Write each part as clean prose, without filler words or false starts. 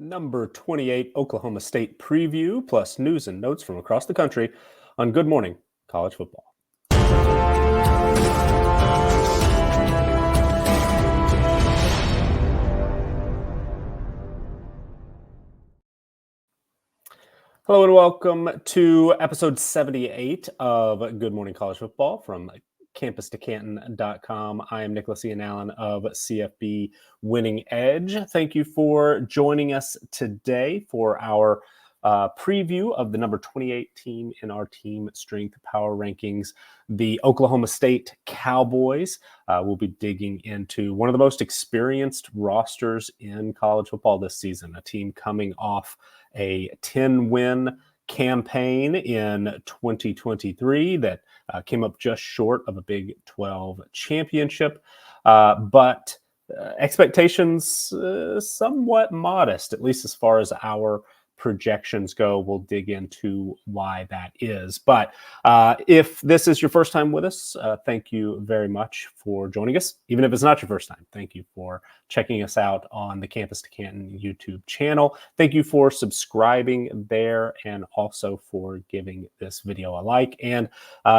Number 28 Oklahoma State preview, plus news and notes from across the country on Good Morning College Football. Hello and welcome to episode 78 of Good Morning College Football from campustocanton.com. I am Nicholas Ian Allen of CFB Winning Edge. Thank you for joining us today for our preview of the number 28 team in our team strength power rankings, the Oklahoma State Cowboys. We'll be digging into one of the most experienced rosters in college football this season, a team coming off a 10-win campaign in 2023 that came up just short of a Big 12 championship, but expectations somewhat modest, at least as far as our projections go. We'll dig into why that is. But if this is your first time with us, thank you very much for joining us. Even if it's not your first time, thank you for checking us out on the Campus to Canton YouTube channel. Thank you for subscribing there and also for giving this video a like. And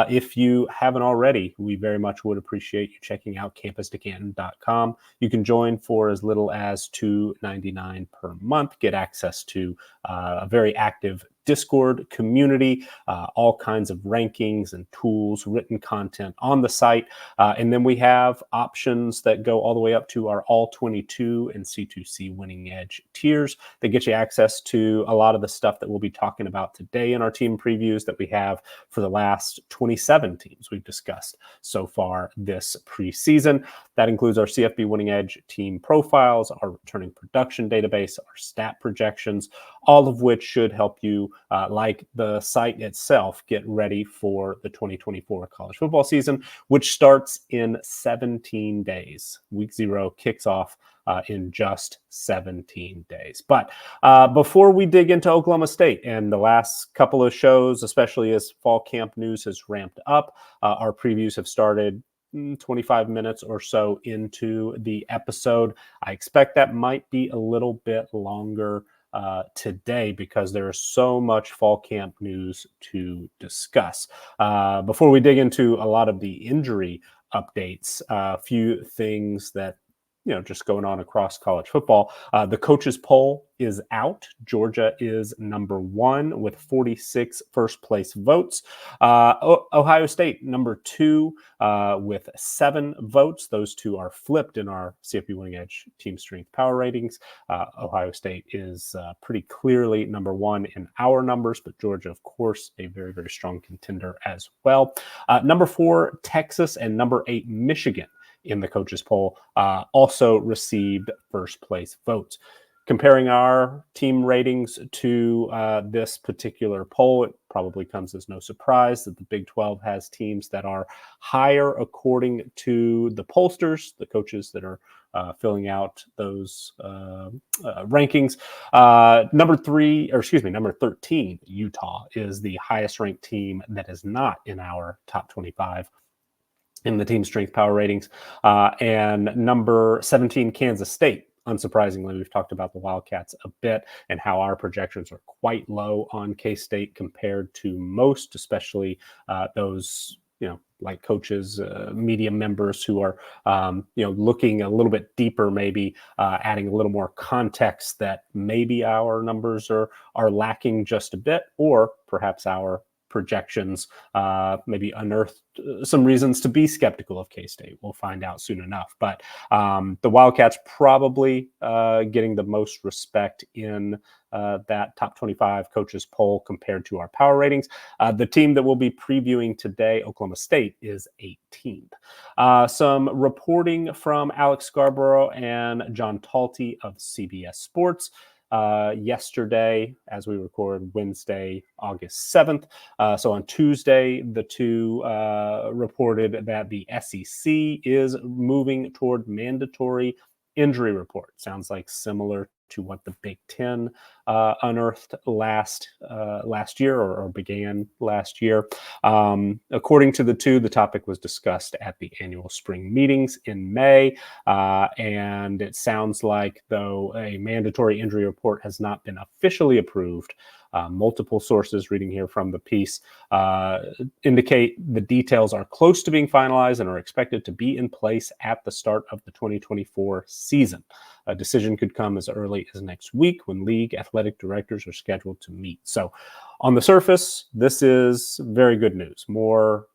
if you haven't already, we very much would appreciate you checking out campustocanton.com. You can join for as little as $2.99 per month, get access to a very active Discord community, all kinds of rankings and tools, written content on the site. And then we have options that go all the way up to our All 22 and C2C Winning Edge tiers that get you access to a lot of the stuff that we'll be talking about today in our team previews that we have for the last 27 teams we've discussed so far this preseason. That includes our CFB Winning Edge team profiles, our returning production database, our stat projections, all of which should help you, like the site itself, get ready for the 2024 college football season, which starts in 17 days. Week 0 kicks off in just 17 days. But before we dig into Oklahoma State and the last couple of shows, especially as fall camp news has ramped up, our previews have started 25 minutes or so into the episode. I expect that might be a little bit longer today because there is so much fall camp news to discuss. Before we dig into a lot of the injury updates, a few things that just going on across college football. The coaches poll is out. Georgia is number 1 with 46 first place votes. Ohio State number 2 with 7 votes. Those two are flipped in our CFB Winning Edge team strength power ratings. Ohio State is pretty clearly number 1 in our numbers, but Georgia, of course, a very, very strong contender as well. Number 4, Texas, and number 8, Michigan in the coaches poll also received first place votes. Comparing our team ratings to this particular poll, it probably comes as no surprise that the Big 12 has teams that are higher according to the pollsters, the coaches that are filling out those rankings. Number 13, Utah, is the highest ranked team that is not in our top 25 in the team strength power ratings. And number 17, Kansas State. Unsurprisingly, we've talked about the Wildcats a bit and how our projections are quite low on K-State compared to most, especially those, like coaches, media members who are, looking a little bit deeper, maybe adding a little more context that maybe our numbers are lacking just a bit, or perhaps our projections maybe unearthed some reasons to be skeptical of K-State. We'll find out soon enough. But the Wildcats probably getting the most respect in that top 25 coaches poll compared to our power ratings. The team that we'll be previewing today, Oklahoma State, is 18th. Some reporting from Alex Scarborough and John Talty of CBS Sports. Yesterday, as we record Wednesday, August 7th. So on Tuesday, the two reported that the SEC is moving toward mandatory injury report. Sounds like similar to what the Big Ten unearthed last year or began last year. According to the two, the topic was discussed at the annual spring meetings in May, and it sounds like, though, a mandatory injury report has not been officially approved. Multiple sources reading here from the piece indicate the details are close to being finalized and are expected to be in place at the start of the 2024 season. A decision could come as early as next week when league athletic directors are scheduled to meet. So on the surface, this is very good news. More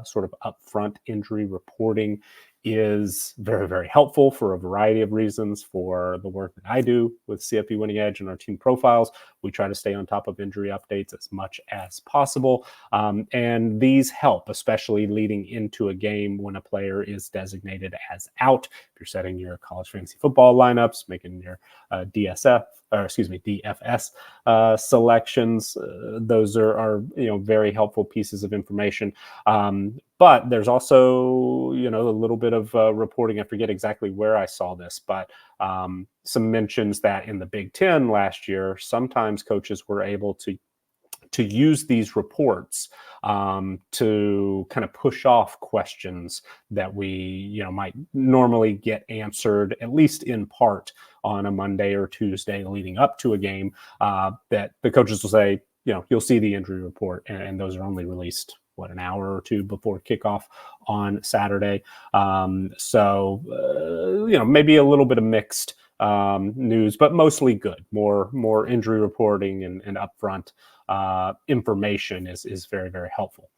sort of upfront injury reporting is very, very helpful for a variety of reasons. For the work that I do with CFP Winning Edge and our team profiles, we try to stay on top of injury updates as much as possible. And these help, especially leading into a game when a player is designated as out. If you're setting your college fantasy football lineups, making your DFS selections, those are very helpful pieces of information. But there's also, a little bit of reporting. I forget exactly where I saw this, but some mentions that in the Big Ten last year, sometimes coaches were able to use these reports to kind of push off questions that we, might normally get answered, at least in part, on a Monday or Tuesday leading up to a game, that the coaches will say, you'll see the injury report, and those are only released an hour or two before kickoff on Saturday. So maybe a little bit of mixed news, but mostly good. More injury reporting and upfront information is very, very helpful.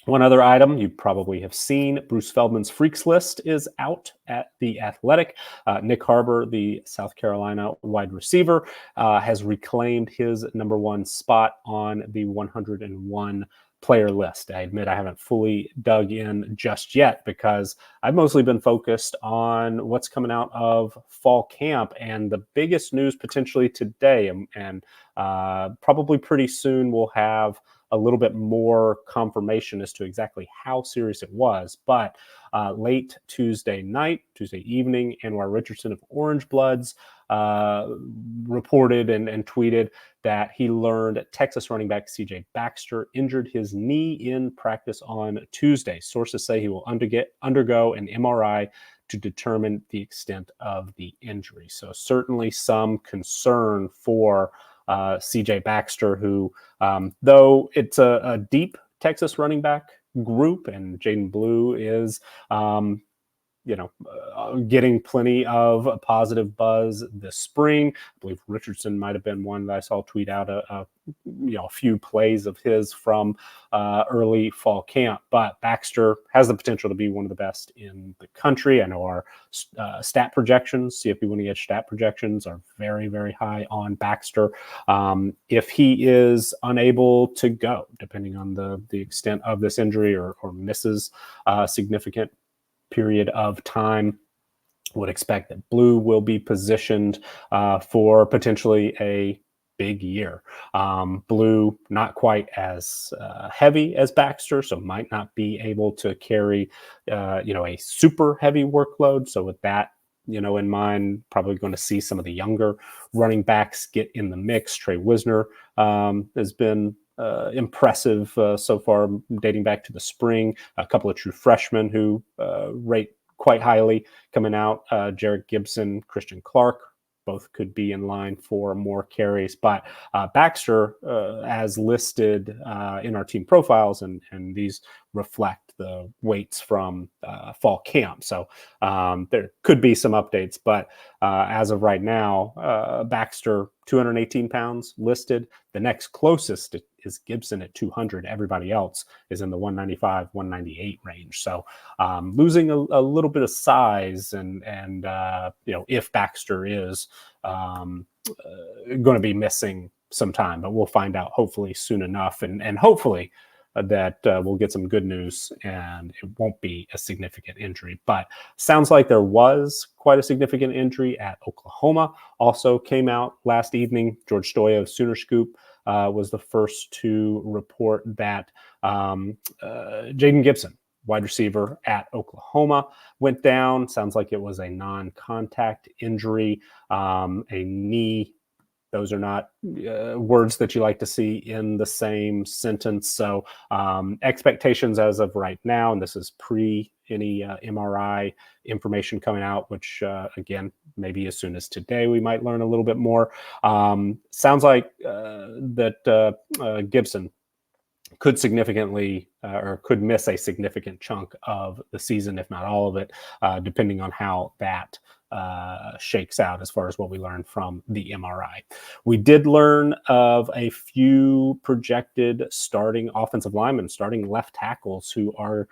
One other item you probably have seen, Bruce Feldman's Freaks List is out at The Athletic. Nick Harbor, the South Carolina wide receiver, has reclaimed his number one spot on the 101 player list. I admit I haven't fully dug in just yet because I've mostly been focused on what's coming out of fall camp, and the biggest news potentially today, and probably pretty soon we'll have a little bit more confirmation as to exactly how serious it was. But late Tuesday evening, Anwar Richardson of Orange Bloods reported and tweeted that he learned Texas running back CJ Baxter injured his knee in practice on Tuesday. Sources say he will undergo an MRI to determine the extent of the injury. So certainly some concern for CJ Baxter, who, though it's a deep Texas running back group, and Jaden Blue is, getting plenty of positive buzz this spring. I believe Richardson might have been one that I saw tweet out a few plays of his from early fall camp. But Baxter has the potential to be one of the best in the country. I know our stat projections, CFP Winning Edge stat projections, are very, very high on Baxter. If he is unable to go, depending on the extent of this injury, or misses significant period of time, would expect that Blue will be positioned for potentially a big year. Blue not quite as heavy as Baxter, so might not be able to carry a super heavy workload. So with that in mind, probably going to see some of the younger running backs get in the mix. Trey Wisner has been impressive so far, dating back to the spring. A couple of true freshmen who rate quite highly coming out. Jarrett Gibson, Christian Clark, both could be in line for more carries. But Baxter, as listed in our team profiles, and these reflect the weights from fall camp. So there could be some updates. But as of right now, Baxter, 218 pounds listed. The next closest is Gibson at 200. Everybody else is in the 195, 198 range. So losing a little bit of size, and if Baxter is going to be missing some time, but we'll find out hopefully soon enough, and hopefully that we'll get some good news and it won't be a significant injury. But sounds like there was quite a significant injury at Oklahoma. Also came out last evening. George Stoya of Sooner Scoop was the first to report that Jaden Gibson wide receiver at Oklahoma went down. Sounds like it was a non-contact injury, a knee. Those are not words that you like to see in the same sentence. So expectations as of right now, and this is pre any MRI information coming out, which again, maybe as soon as today, we might learn a little bit more. Sounds like that Gibson could significantly or could miss a significant chunk of the season, if not all of it, depending on how that shakes out as far as what we learned from the MRI. We did learn of a few projected starting offensive linemen, starting left tackles who are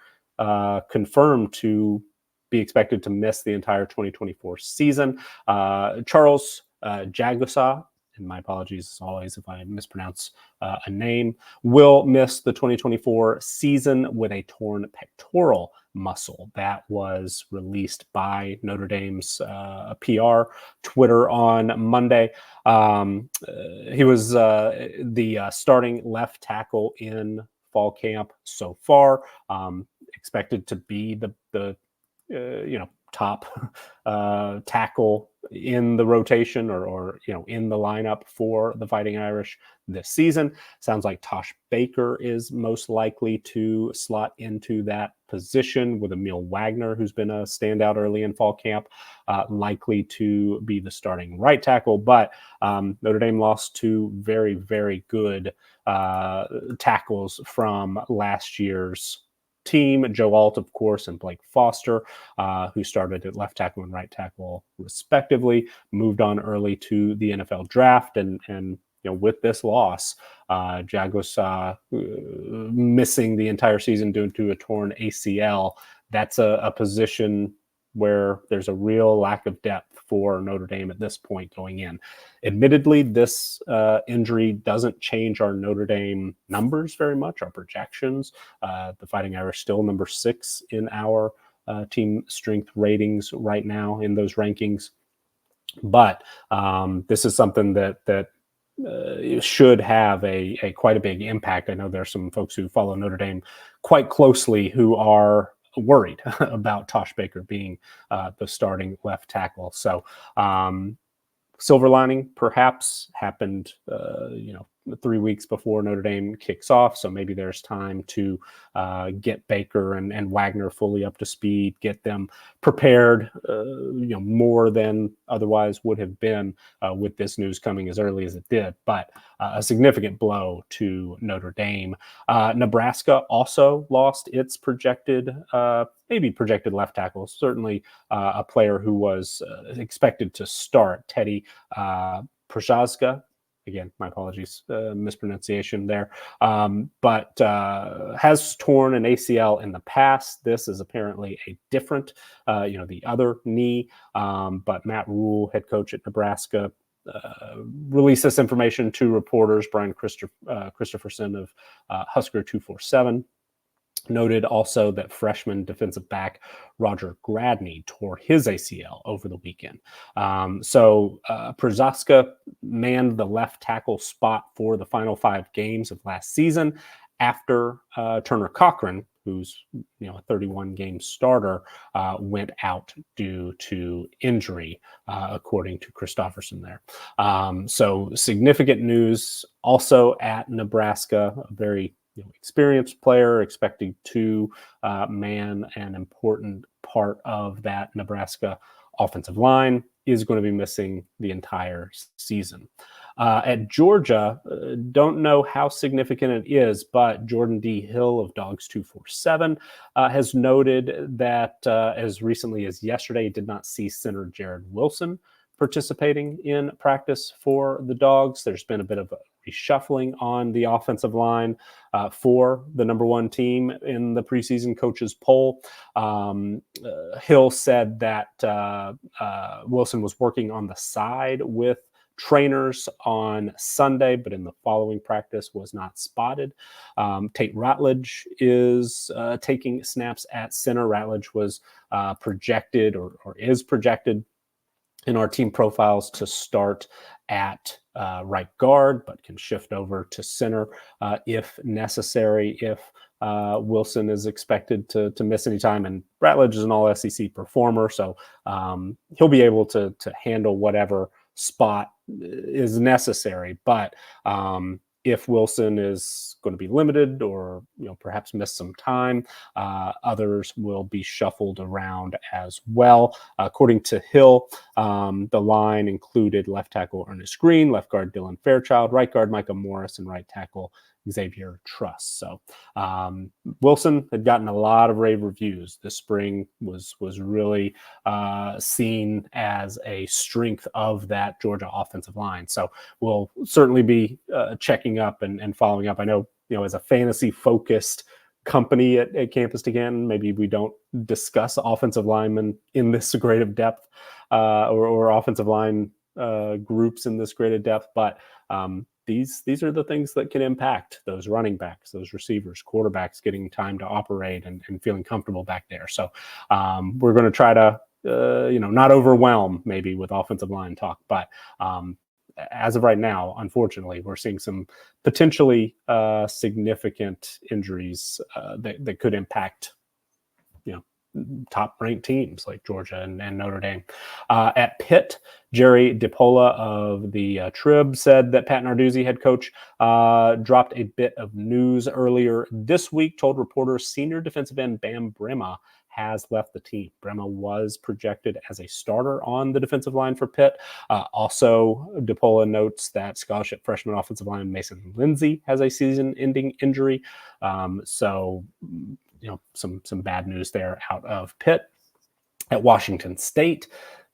confirmed to be expected to miss the entire 2024 season. Charles Jagusa, and my apologies as always if I mispronounce a name, will miss the 2024 season with a torn pectoral muscle. That was released by Notre Dame's PR Twitter on Monday. He was the starting left tackle in fall camp so far, expected to be the top tackle in the rotation or in the lineup for the Fighting Irish this season. Sounds like Tosh Baker is most likely to slot into that position, with Emil Wagner, who's been a standout early in fall camp, likely to be the starting right tackle. But Notre Dame lost two very, very good tackles from last year's team, Joe Alt, of course, and Blake Foster, who started at left tackle and right tackle respectively, moved on early to the NFL draft. And with this loss, Jaguars missing the entire season due to a torn ACL, that's a position where there's a real lack of depth for Notre Dame at this point going in. Admittedly, this injury doesn't change our Notre Dame numbers very much, our projections. The Fighting Irish still number 6 in our team strength ratings right now in those rankings. But this is something that should have a quite a big impact. I know there are some folks who follow Notre Dame quite closely who are worried about Tosh Baker being the starting left tackle. So silver lining perhaps happened, 3 weeks before Notre Dame kicks off. So maybe there's time to get Baker and Wagner fully up to speed, get them prepared, more than otherwise would have been with this news coming as early as it did. But a significant blow to Notre Dame. Nebraska also lost its projected left tackle, certainly a player who was expected to start, Teddy Prajazka. Again, my apologies, mispronunciation there, but has torn an ACL in the past. This is apparently a different, the other knee, but Matt Rule, head coach at Nebraska, released this information to reporters. Brian Christopherson of Husker 247 noted also that freshman defensive back Roger Gradney tore his ACL over the weekend. So Przaska manned the left tackle spot for the final 5 games of last season after Turner Cochran, who's a 31-game starter, went out due to injury, according to Christopherson there. So significant news also at Nebraska, a very experienced player expected to man an important part of that Nebraska offensive line, is going to be missing the entire season. At Georgia, don't know how significant it is, but Jordan D. Hill of Dogs 247 has noted that as recently as yesterday, did not see center Jared Wilson participating in practice for the Dogs. There's been a bit of a reshuffling on the offensive line for the number 1 team in the preseason coaches poll. Hill said that Wilson was working on the side with trainers on Sunday, but in the following practice was not spotted. Tate Ratledge is taking snaps at center. Ratledge was projected or is projected in our team profiles to start at right guard, but can shift over to center if necessary, if Wilson is expected to miss any time, and Ratledge is an all-SEC performer, so he'll be able to handle whatever spot is necessary. But if Wilson is going to be limited or perhaps miss some time, others will be shuffled around as well. According to Hill, the line included left tackle Ernest Green, left guard Dylan Fairchild, right guard Micah Morris, and right tackle Xavier Truss. So Wilson had gotten a lot of rave reviews. This spring was really seen as a strength of that Georgia offensive line. So we'll certainly be checking up and following up. I know, as a fantasy focused company at Campus to Canton, maybe we don't discuss offensive linemen in this great of depth or offensive line groups in this great of depth, but these are the things that can impact those running backs, those receivers, quarterbacks getting time to operate and feeling comfortable back there. So we're going to try to, not overwhelm maybe with offensive line talk, but as of right now, unfortunately, we're seeing some potentially significant injuries that could impact, top-ranked teams like Georgia and Notre Dame. At Pitt, Jerry DiPola of the Trib said that Pat Narduzzi, head coach, dropped a bit of news earlier this week, told reporters senior defensive end Bam Brema has left the team. Brema was projected as a starter on the defensive line for Pitt. Also, DiPola notes that scholarship freshman offensive lineman Mason Lindsay has a season-ending injury. So some bad news there out of Pitt. At Washington State,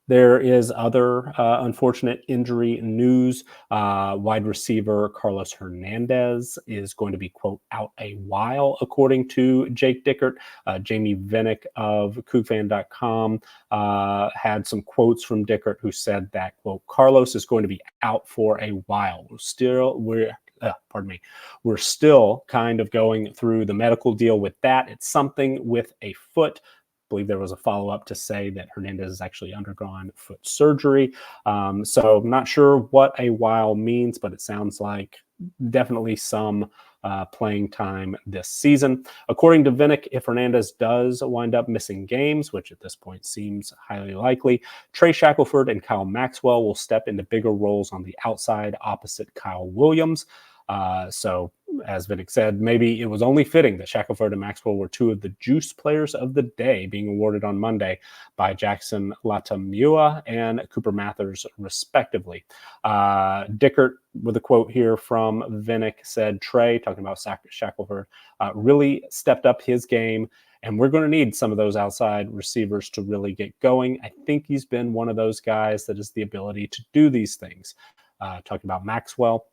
there is other unfortunate injury news. Wide receiver Carlos Hernandez is going to be, quote, out a while, according to Jake Dickert. Jamie Vinnick of KookFan.com had some quotes from Dickert, who said that, quote, Carlos is going to be out for a while. We're still kind of going through the medical deal with that. It's something with a foot. I believe there was a follow-up to say that Hernandez has actually undergone foot surgery. So I'm not sure what a while means, but it sounds like definitely some playing time this season. According to Vinnick, if Hernandez does wind up missing games, which at this point seems highly likely, Trey Shackelford and Kyle Maxwell will step into bigger roles on the outside opposite Kyle Williams. So, as Vinnick said, maybe it was only fitting that Shackelford and Maxwell were two of the juice players of the day, being awarded on Monday by Jackson Latamua and Cooper Mathers, respectively. Dickert, with a quote here from Vinnick, said, Trey, talking about Shackelford, really stepped up his game, and we're going to need some of those outside receivers to really get going. I think he's been one of those guys that has the ability to do these things. Talking about Maxwell,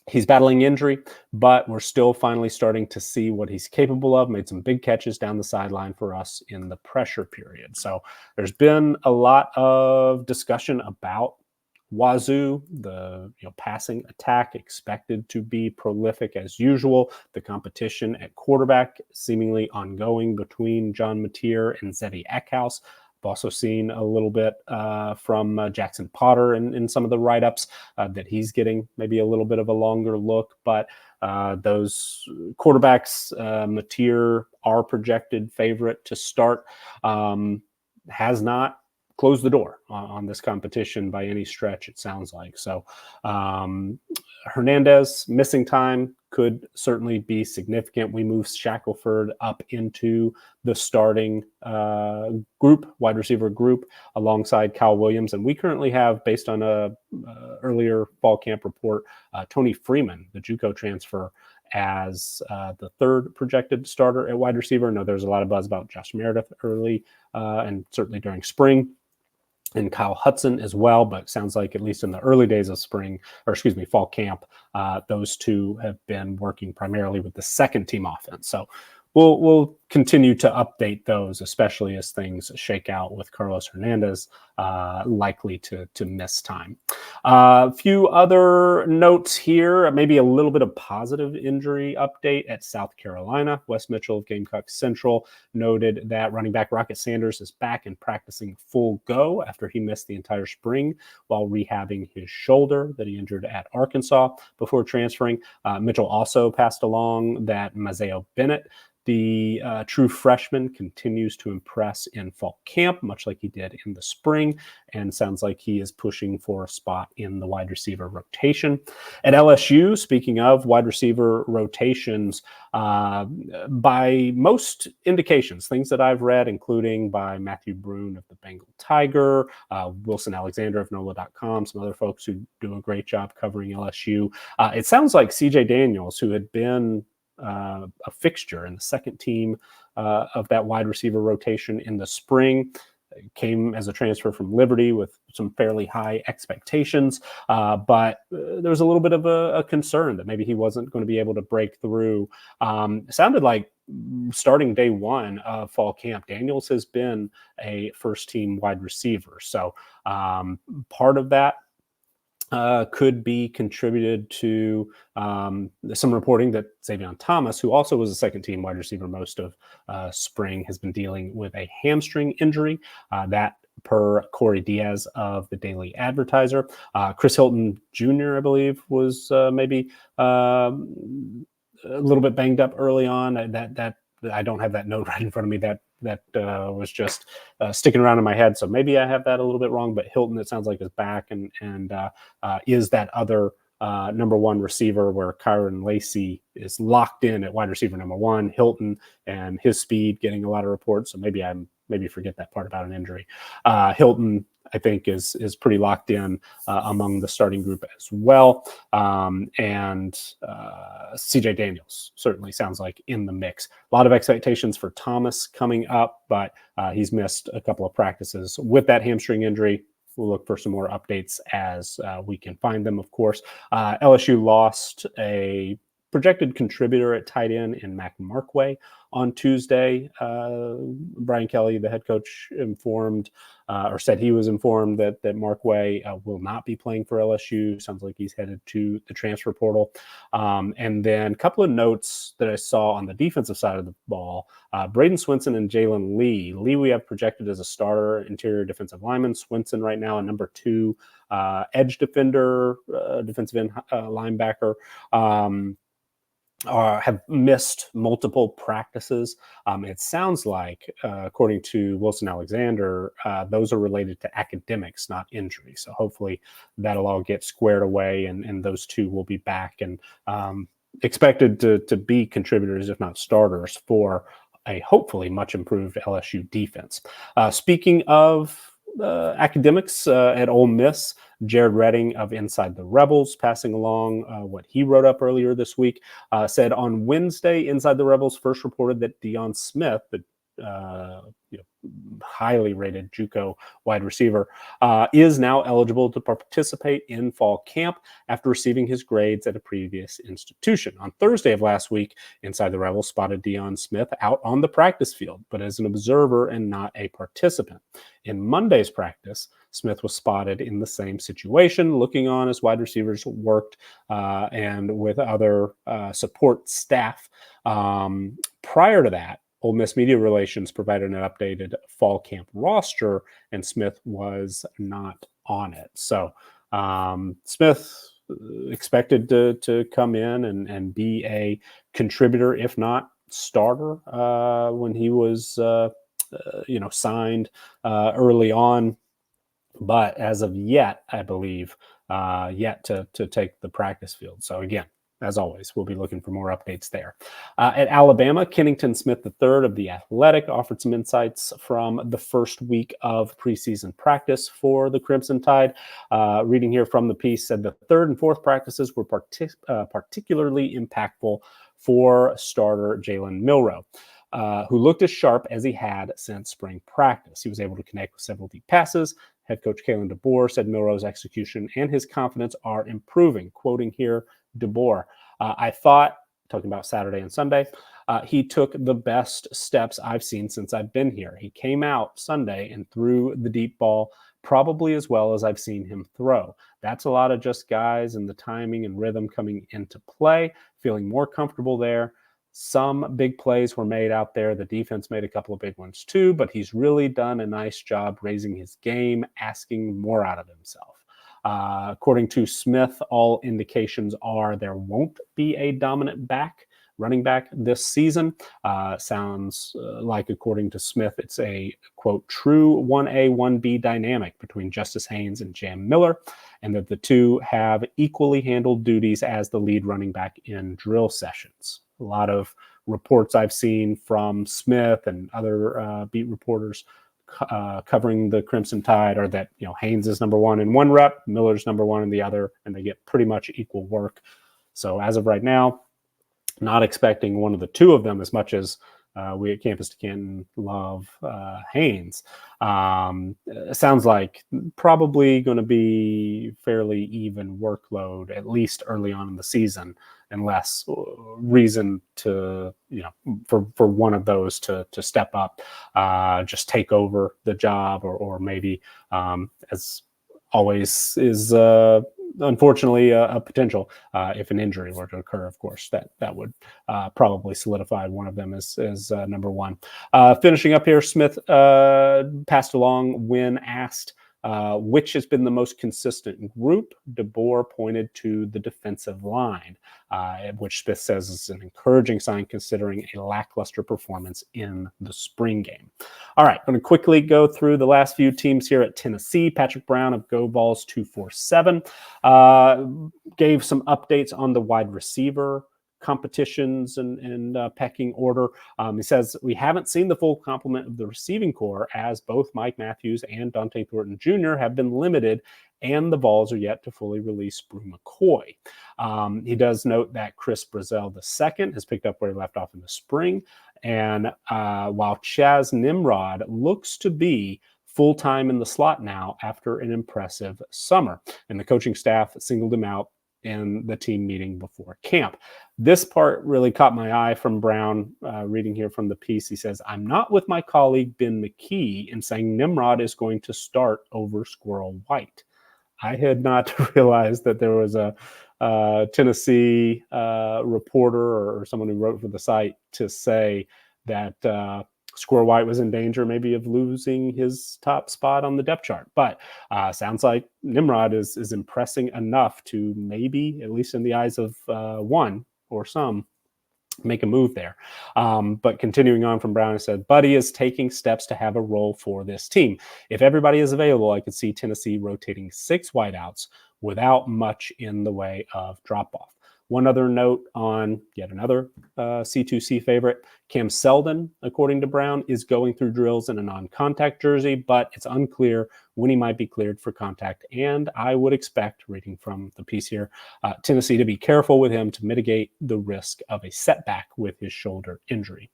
he's battling injury, but we're still finally starting to see what he's capable of. Made some big catches down the sideline for us in the pressure period. So there's been a lot of discussion about Wazoo, the passing attack expected to be prolific as usual. The competition at quarterback seemingly ongoing between John Mateer and Zeddy Eckhouse. I've also seen a little bit from Jackson Potter in some of the write-ups that he's getting maybe a little bit of a longer look. But those quarterbacks, Mateer, our projected favorite to start, has not closed the door on this competition by any stretch, it sounds like. So Hernandez missing time could certainly be significant. We moved Shackelford up into the starting group, wide receiver group, alongside Kyle Williams. And we currently have, based on a earlier fall camp report, Tony Freeman, the JUCO transfer, as the third projected starter at wide receiver. I know there's a lot of buzz about Josh Meredith early and certainly during spring, and Kyle Hudson as well, but it sounds like at least in the early days of fall camp, those two have been working primarily with the second team offense. So we'll continue to update those, especially as things shake out with Carlos Hernandez likely to miss time. A few other notes here, maybe a little bit of positive injury update at South Carolina. Wes Mitchell of Gamecock Central noted that running back Rocket Sanders is back and practicing full go after he missed the entire spring while rehabbing his shoulder that he injured at Arkansas before transferring. Mitchell also passed along that Mazeo Bennett, the true freshman, continues to impress in fall camp, much like he did in the spring, and sounds like he is pushing for a spot in the wide receiver rotation. At LSU, speaking of wide receiver rotations, by most indications, things that I've read, including by Matthew Brune of the Bengal Tiger, Wilson Alexander of NOLA.com, some other folks who do a great job covering LSU, it sounds like CJ Daniels, who had been a fixture in the second team of that wide receiver rotation in the spring, came as a transfer from Liberty with some fairly high expectations, but there was a little bit of a concern that maybe he wasn't going to be able to break through. It sounded like starting day one of fall camp, Daniels has been a first-team wide receiver. So part of that could be contributed to some reporting that Xavion Thomas, who also was a second-team wide receiver most of spring, has been dealing with a hamstring injury. That per Corey Diaz of the Daily Advertiser. Chris Hilton Jr., I believe, was maybe a little bit banged up early on. That I don't have that note right in front of me. That was just sticking around in my head. So maybe I have that a little bit wrong, but Hilton, it sounds like, is back and is that other number one receiver where Kyron Lacey is locked in at wide receiver number one. Hilton and his speed getting a lot of reports. So maybe forget that part about an injury. Hilton, I think, is pretty locked in among the starting group as well. And CJ Daniels certainly sounds like in the mix. A lot of expectations for Thomas coming up, but he's missed a couple of practices with that hamstring injury. We'll look for some more updates as we can find them, of course. LSU lost a projected contributor at tight end in Mac-Markway on Tuesday. Brian Kelly, the head coach, said he was informed that Markway will not be playing for LSU. Sounds like he's headed to the transfer portal. And then a couple of notes that I saw on the defensive side of the ball. Braden Swinson and Jalen Lee. Lee we have projected as a starter interior defensive lineman. Swinson right now a number 2 edge defender, defensive end linebacker. Have missed multiple practices. It sounds like, according to Wilson Alexander, those are related to academics, not injury. So hopefully that'll all get squared away, and those two will be back and expected to be contributors, if not starters, for a hopefully much improved LSU defense. Speaking of academics at Ole Miss, Jared Redding of Inside the Rebels, passing along what he wrote up earlier this week, said on Wednesday, Inside the Rebels first reported that Deion Smith, the highly rated JUCO wide receiver, is now eligible to participate in fall camp after receiving his grades at a previous institution. On Thursday of last week, Inside the Rebels spotted Deion Smith out on the practice field, but as an observer and not a participant. In Monday's practice, Smith was spotted in the same situation, looking on as wide receivers worked and with other support staff. Prior to that, Ole Miss Media Relations provided an updated fall camp roster, and Smith was not on it. So Smith expected to come in and be a contributor, if not starter, when he was signed early on. But as of yet, I believe, yet to take the practice field. So again, as always, we'll be looking for more updates there. At Alabama, Kennington Smith III of The Athletic offered some insights from the first week of preseason practice for the Crimson Tide. Reading here from the piece, said the third and fourth practices were particularly impactful for starter Jalen Milroe, who looked as sharp as he had since spring practice. He was able to connect with several deep passes. Head coach Kalen DeBoer said Milroe's execution and his confidence are improving. Quoting here, DeBoer, I thought, talking about Saturday and Sunday, he took the best steps I've seen since I've been here. He came out Sunday and threw the deep ball probably as well as I've seen him throw. That's a lot of just guys and the timing and rhythm coming into play, feeling more comfortable there. Some big plays were made out there. The defense made a couple of big ones too, but he's really done a nice job raising his game, asking more out of himself. According to Smith, all indications are there won't be a dominant running back this season. Sounds like, according to Smith, it's a, quote, true 1A, 1B dynamic between Justice Haynes and Jam Miller, and that the two have equally handled duties as the lead running back in drill sessions. A lot of reports I've seen from Smith and other beat reporters covering the Crimson Tide are that, Haynes is number one in one rep, Miller's number one in the other, and they get pretty much equal work. So as of right now, not expecting one of the two of them as much as we at Campus to Canton love Haynes. Sounds like probably going to be fairly even workload, at least early on in the season, unless reason to, for one of those to step up, just take over the job, or maybe, as always is unfortunately a potential, if an injury were to occur, of course, that would probably solidify one of them as number one. Finishing up here, Smith passed along when asked which has been the most consistent group. DeBoer pointed to the defensive line, which Smith says is an encouraging sign considering a lackluster performance in the spring game. All right, I'm going to quickly go through the last few teams here at Tennessee. Patrick Brown of Go Balls 247 gave some updates on the wide receiver competitions and pecking order. He says, we haven't seen the full complement of the receiving core, as both Mike Matthews and Dante Thornton Jr. have been limited, and the Vols are yet to fully release Brew McCoy. He does note that Chris Brazel II has picked up where he left off in the spring, and while Chaz Nimrod looks to be full-time in the slot now after an impressive summer, and the coaching staff singled him out in the team meeting before camp. This part really caught my eye from Brown, reading here from the piece. He says, I'm not with my colleague Ben McKee in saying Nimrod is going to start over Squirrel White. I had not realized that there was a Tennessee reporter or someone who wrote for the site to say that Squirrel White was in danger maybe of losing his top spot on the depth chart. But sounds like Nimrod is impressing enough to maybe, at least in the eyes of one or some, make a move there. But continuing on from Brown, he said, Buddy is taking steps to have a role for this team. If everybody is available, I could see Tennessee rotating 6 wideouts without much in the way of drop-off. One other note on yet another C2C favorite, Cam Seldon, according to Brown, is going through drills in a non-contact jersey, but it's unclear when he might be cleared for contact. And I would expect, reading from the piece here, Tennessee to be careful with him to mitigate the risk of a setback with his shoulder injury.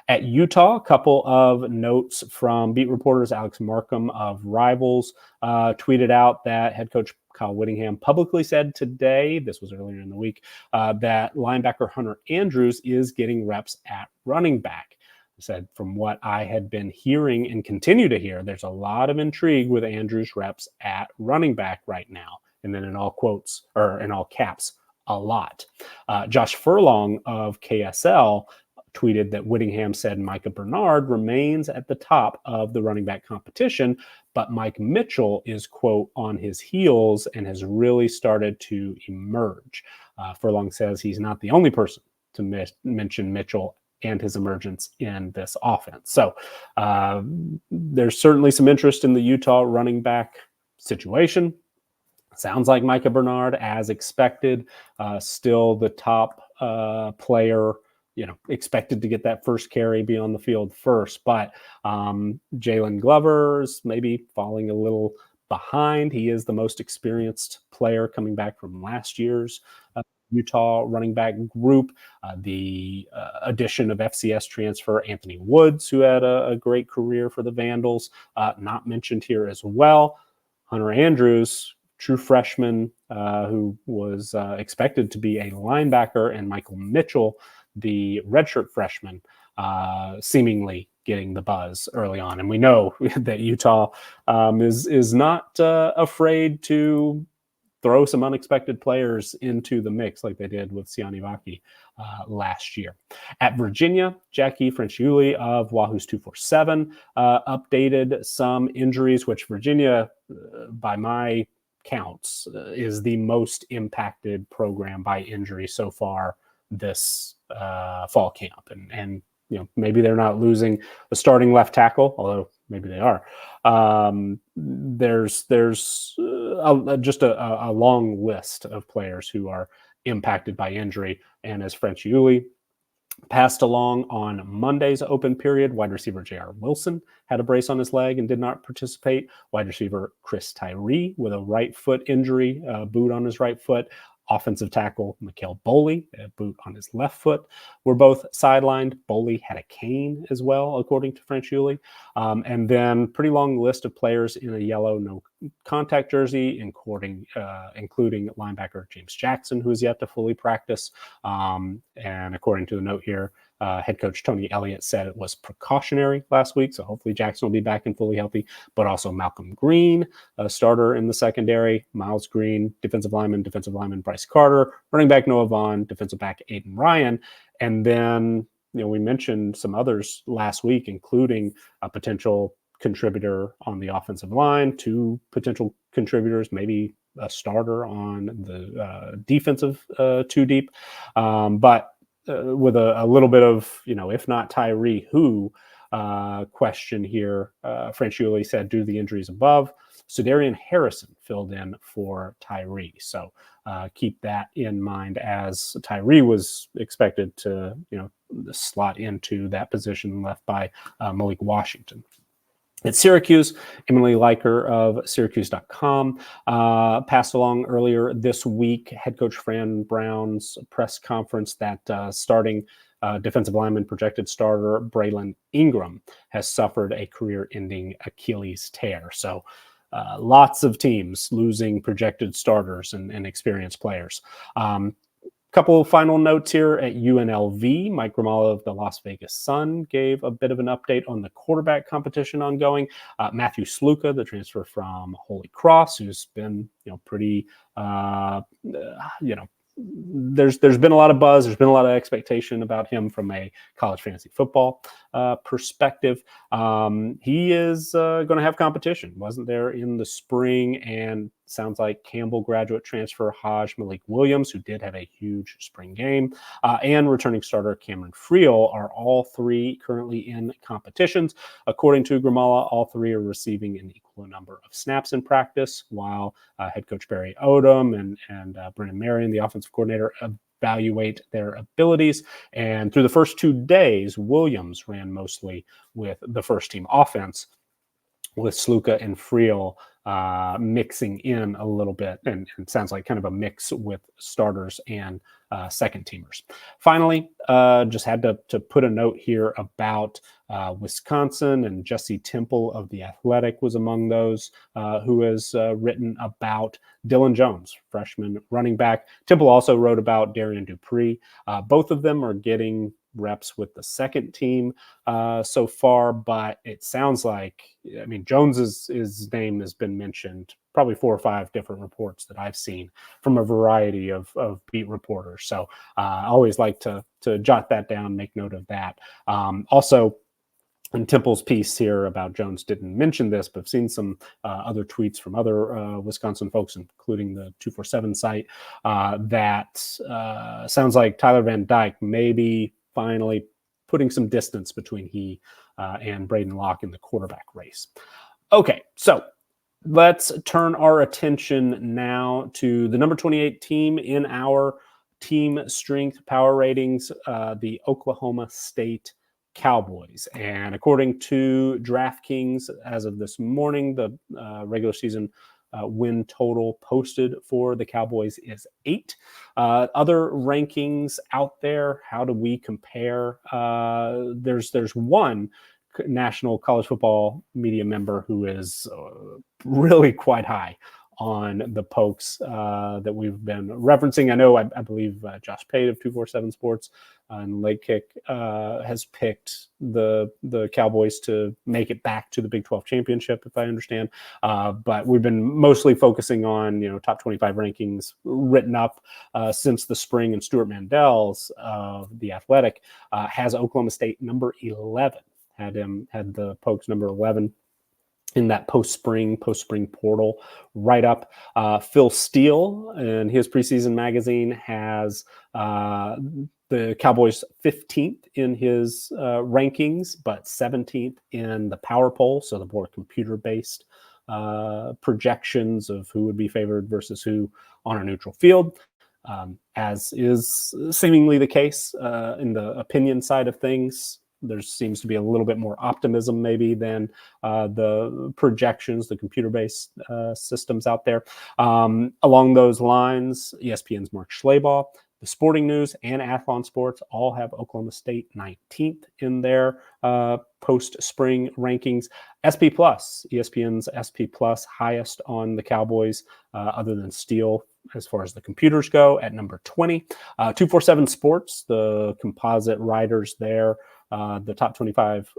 At Utah, a couple of notes from beat reporters. Alex Markham of Rivals tweeted out that head coach Kyle Whittingham publicly said today, this was earlier in the week, that linebacker Hunter Andrews is getting reps at running back. He said, from what I had been hearing and continue to hear, there's a lot of intrigue with Andrews' reps at running back right now. And then in all quotes, or in all caps, a lot. Josh Furlong of KSL tweeted that Whittingham said Micah Bernard remains at the top of the running back competition, but Mike Mitchell is, quote, on his heels and has really started to emerge. Furlong says he's not the only person to mention Mitchell and his emergence in this offense. So there's certainly some interest in the Utah running back situation. Sounds like Micah Bernard, as expected, still the top player, expected to get that first carry, be on the field first. But Jalen Glover's maybe falling a little behind. He is the most experienced player coming back from last year's Utah running back group. The addition of FCS transfer Anthony Woods, who had a great career for the Vandals, not mentioned here as well. Hunter Andrews, true freshman, who was expected to be a linebacker, and Michael Mitchell, the redshirt freshman, seemingly getting the buzz early on. And we know that Utah is not afraid to throw some unexpected players into the mix like they did with Siani Vaki last year. At Virginia, Jackie Franciulli of Wahoo's 247 updated some injuries, which Virginia, by my counts, is the most impacted program by injury so far this fall camp. And maybe they're not losing the starting left tackle, although maybe they are. There's just a long list of players who are impacted by injury. And as Franciulli passed along on Monday's open period, wide receiver J.R. Wilson had a brace on his leg and did not participate. Wide receiver Chris Tyree with a right foot injury, boot on his right foot. Offensive tackle Mikhail Boley, a boot on his left foot, were both sidelined. Boley had a cane as well, according to Franciulli. And then pretty long list of players in a yellow no contact jersey, including linebacker James Jackson, who is yet to fully practice. And according to the note here, head coach Tony Elliott said it was precautionary last week, so hopefully Jackson will be back and fully healthy. But also Malcolm Green, a starter in the secondary, Miles Green, defensive lineman Bryce Carter, running back Noah Vaughn, defensive back Aiden Ryan. And then we mentioned some others last week, including a potential contributor on the offensive line, 2 potential contributors, maybe a starter on the defensive 2 deep. But with a little bit of, if not Tyree, who question here, Franciulli said, due to the injuries above, Sudarian Harrison filled in for Tyree. So keep that in mind, as Tyree was expected to, slot into that position left by Malik Washington. At Syracuse, Emily Leiker of Syracuse.com passed along earlier this week head coach Fran Brown's press conference that starting defensive lineman, projected starter Braylon Ingram has suffered a career-ending Achilles tear. So lots of teams losing projected starters and experienced players. Couple of final notes here at UNLV. Mike Grimala of the Las Vegas Sun gave a bit of an update on the quarterback competition ongoing. Matthew Sluka, the transfer from Holy Cross, who's been, pretty, there's been a lot of buzz. There's been a lot of expectation about him from a college fantasy football perspective. He is going to have competition. Wasn't there in the spring, and sounds like Campbell graduate transfer Haj Malik Williams, who did have a huge spring game, and returning starter Cameron Friel are all 3 currently in competitions. According to Grimala, all 3 are receiving an equal number of snaps in practice, while head coach Barry Odom and Brennan Marion, the offensive coordinator, evaluate their abilities. And through the first 2 days, Williams ran mostly with the first team offense, with Sluka and Friel mixing in a little bit, and it sounds like kind of a mix with starters and second teamers. Finally, just had to put a note here about Wisconsin, and Jesse Temple of The Athletic was among those who has written about Dylan Jones, freshman running back. Temple also wrote about Darian Dupree. Both of them are getting reps with the second team so far, but it sounds like, Jones's name has been mentioned probably 4 or 5 different reports that I've seen from a variety of beat reporters. So I always like to jot that down, make note of that. Also, in Temple's piece here about Jones didn't mention this, but I've seen some other tweets from other Wisconsin folks, including the 247 site, that sounds like Tyler Van Dyke may be finally putting some distance between he and Braden Locke in the quarterback race. Okay, so let's turn our attention now to the number 28 team in our team strength power ratings, the Oklahoma State Cowboys. And according to DraftKings, as of this morning, the regular season win total posted for the Cowboys is 8. Other rankings out there, how do we compare? There's one national college football media member who is really quite high on the Pokes that we've been referencing. I know, I believe Josh Pate of 247 Sports and Leg Kick has picked the Cowboys to make it back to the Big 12 championship, if I understand. But we've been mostly focusing on, top 25 rankings written up since the spring, and Stuart Mandel's The Athletic has Oklahoma State number 11, had the Pokes number 11 in that post-spring portal write-up. Phil Steele in his preseason magazine has the Cowboys 15th in his rankings, but 17th in the power poll, so the more computer-based projections of who would be favored versus who on a neutral field. As is seemingly the case in the opinion side of things, there seems to be a little bit more optimism maybe than the projections, the computer-based systems out there. Along those lines, ESPN's Mark Schlabach, the Sporting News, and Athlon Sports all have Oklahoma State 19th in their post-spring rankings. SP Plus, ESPN's SP Plus, highest on the Cowboys other than Steele as far as the computers go, at number 20. 247 Sports, the composite writers there, the top 25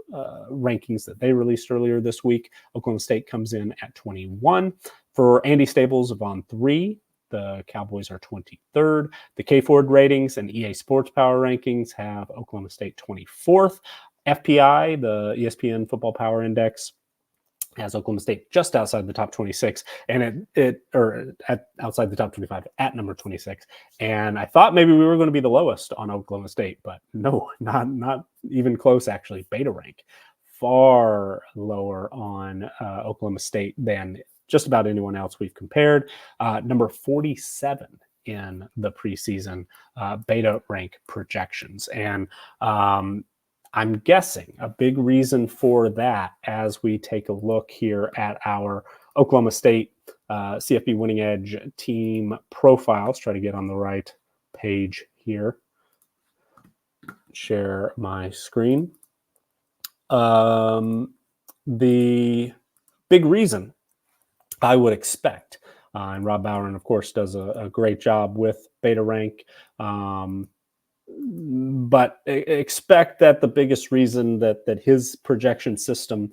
rankings that they released earlier this week, Oklahoma State comes in at 21. For Andy Staples of On3, the Cowboys are 23rd. The K-Ford ratings and EA Sports Power rankings have Oklahoma State 24th. FPI, the ESPN Football Power Index, has Oklahoma State just outside the top 26, and outside the top 25 at number 26. And I thought maybe we were going to be the lowest on Oklahoma State, but no, not even close. Actually, Beta rank far lower on Oklahoma State than just about anyone else we've compared. Number 47 in the preseason Beta rank projections, and I'm guessing a big reason for that, as we take a look here at our Oklahoma State CFB Winning Edge team profiles, try to get on the right page here, share my screen. The big reason I would expect, and Rob Bowen, of course, does a great job with Beta rank, but expect that the biggest reason that his projection system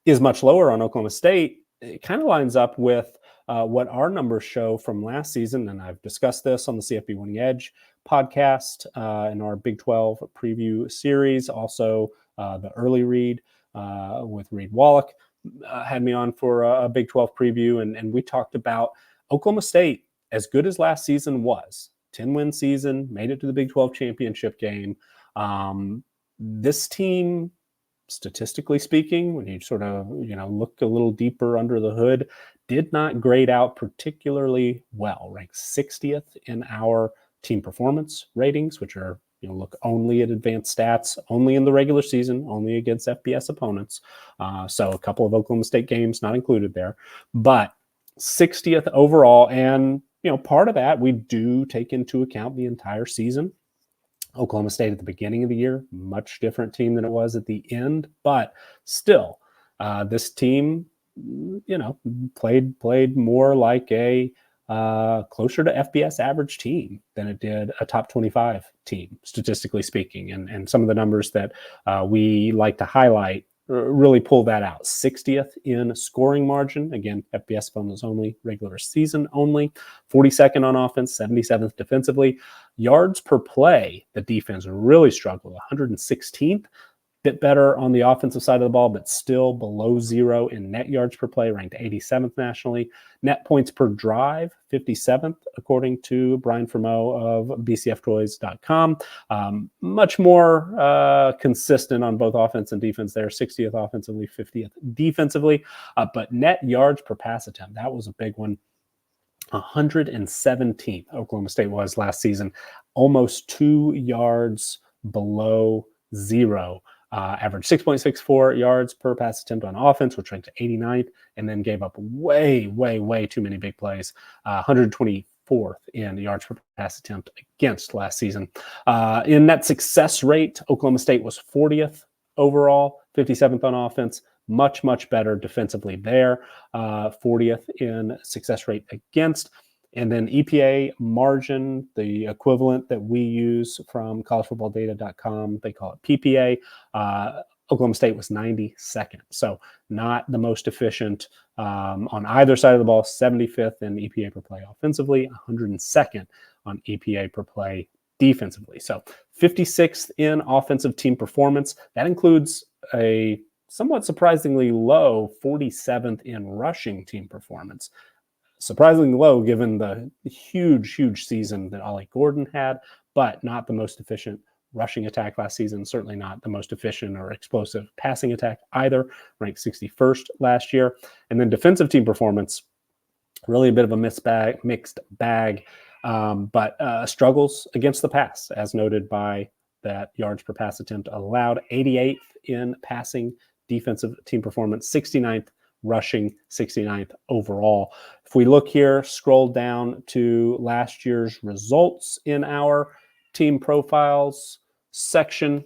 is much lower on Oklahoma State, it kind of lines up with what our numbers show from last season. And I've discussed this on the CFB Winning Edge podcast in our Big 12 preview series. Also, the early read with Reed Wallach had me on for a Big 12 preview. And we talked about Oklahoma State, as good as last season was, 10-win season, made it to the Big 12 championship game. This team, statistically speaking, when you sort of look a little deeper under the hood, did not grade out particularly well. Ranked 60th in our team performance ratings, which are look only at advanced stats, only in the regular season, only against FBS opponents. So a couple of Oklahoma State games not included there, but 60th overall. And part of that, we do take into account the entire season. Oklahoma State at the beginning of the year, much different team than it was at the end, but still, this team, played more like a closer to FBS average team than it did a top 25 team, statistically speaking. And some of the numbers that we like to highlight really pull that out. 60th in scoring margin. Again, FBS opponents only, regular season only. 42nd on offense, 77th defensively. Yards per play, the defense really struggled. 116th. Bit better on the offensive side of the ball, but still below zero in net yards per play, ranked 87th nationally. Net points per drive, 57th, according to Brian Fremeau of bcftoys.com. Much more consistent on both offense and defense there, 60th offensively, 50th defensively. But net yards per pass attempt, that was a big one. 117th Oklahoma State was last season, almost 2 yards below zero. Averaged 6.64 yards per pass attempt on offense, which ranked 89th, and then gave up way too many big plays. 124th in yards per pass attempt against last season. In net success rate, Oklahoma State was 40th overall, 57th on offense, much, much better defensively there, 40th in success rate against. And then EPA margin, the equivalent that we use from collegefootballdata.com, they call it PPA. Oklahoma State was 92nd. So not the most efficient on either side of the ball, 75th in EPA per play offensively, 102nd on EPA per play defensively. So 56th in offensive team performance. That includes a somewhat surprisingly low 47th in rushing team performance. Surprisingly low given the huge, huge season that Ollie Gordon had, but not the most efficient rushing attack last season, certainly not the most efficient or explosive passing attack either, ranked 61st last year. And then defensive team performance, really a bit of a mixed bag, but struggles against the pass, as noted by that yards per pass attempt allowed, 88th in passing defensive team performance, 69th rushing, 69th overall. If we look here, scroll down to last year's results in our team profiles section,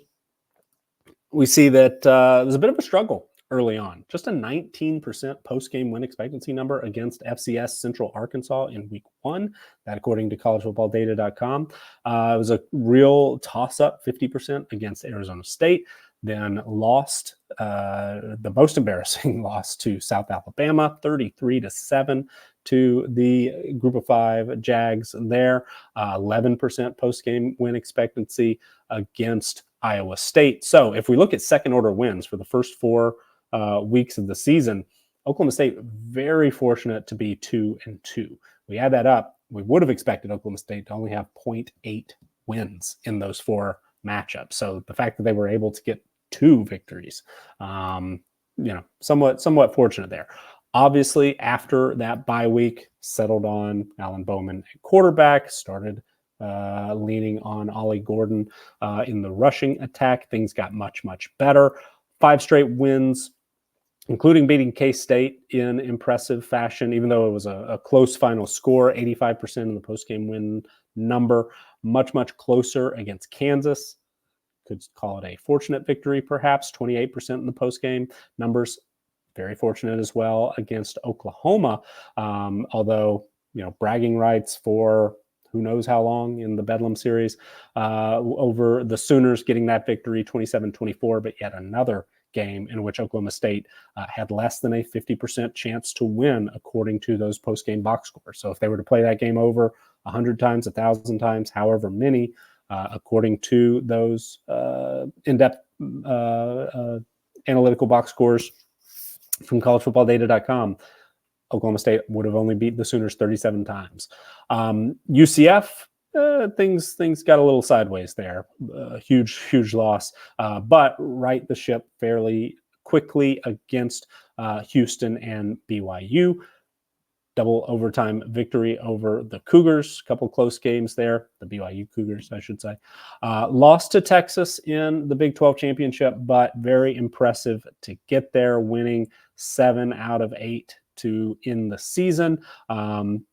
we see that there's a bit of a struggle early on. Just a 19% post-game win expectancy number against FCS Central Arkansas in week 1. That, according to collegefootballdata.com, it was a real toss-up, 50% against Arizona State. Then lost, the most embarrassing loss to South Alabama, 33-7 to the Group of 5 Jags there. 11% post-game win expectancy against Iowa State. So if we look at second-order wins for the first 4 weeks of the season, Oklahoma State very fortunate to be 2-2. We add that up, we would have expected Oklahoma State to only have 0.8 wins in those 4 matchups. So the fact that they were able to get 2 victories, somewhat fortunate there. Obviously, after that bye week, settled on Alan Bowman at quarterback, started leaning on Ollie Gordon in the rushing attack. Things got much, much better. 5 straight wins, including beating K-State in impressive fashion, even though it was a close final score, 85% in the postgame win number, much, much closer against Kansas. Could call it a fortunate victory, perhaps, 28% in the postgame numbers. Very fortunate as well against Oklahoma, although, bragging rights for who knows how long in the Bedlam series over the Sooners getting that victory, 27-24, but yet another game in which Oklahoma State had less than a 50% chance to win, according to those post-game box scores. So if they were to play that game over 100 times, 1,000 times, however many, according to those in-depth analytical box scores from collegefootballdata.com, Oklahoma State would have only beat the Sooners 37 times. UCF, things got a little sideways there. Huge loss, but right the ship fairly quickly against Houston and BYU. Double overtime victory over the Cougars. A couple close games there. The BYU Cougars, I should say. Lost to Texas in the Big 12 championship, but very impressive to get there, winning 7 out of 8 to end the season.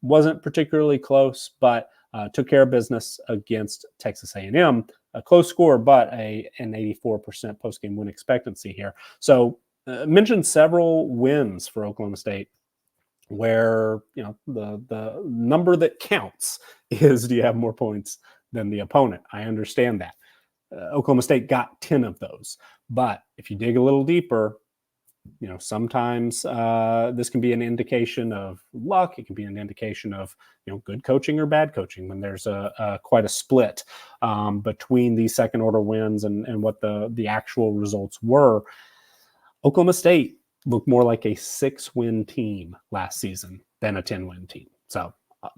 Wasn't particularly close, but took care of business against Texas A&M. A close score, but an 84% postgame win expectancy here. So mentioned several wins for Oklahoma State, where the number that counts is, do you have more points than the opponent? I understand that. Oklahoma State got 10 of those, but if you dig a little deeper, sometimes this can be an indication of luck. It can be an indication of good coaching or bad coaching when there's quite a split between these second order wins and what the actual results were. Oklahoma State looked more like a 6-win team last season than a 10-win team. So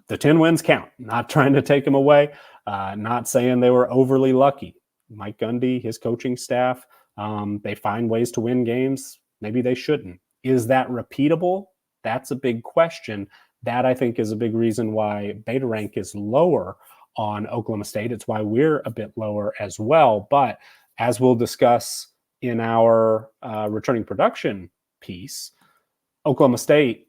the 10 wins count. Not trying to take them away. Not saying they were overly lucky. Mike Gundy, his coaching staff, they find ways to win games. Maybe they shouldn't. Is that repeatable? That's a big question. That, I think, is a big reason why beta rank is lower on Oklahoma State. It's why we're a bit lower as well. But as we'll discuss in our returning production piece, Oklahoma State,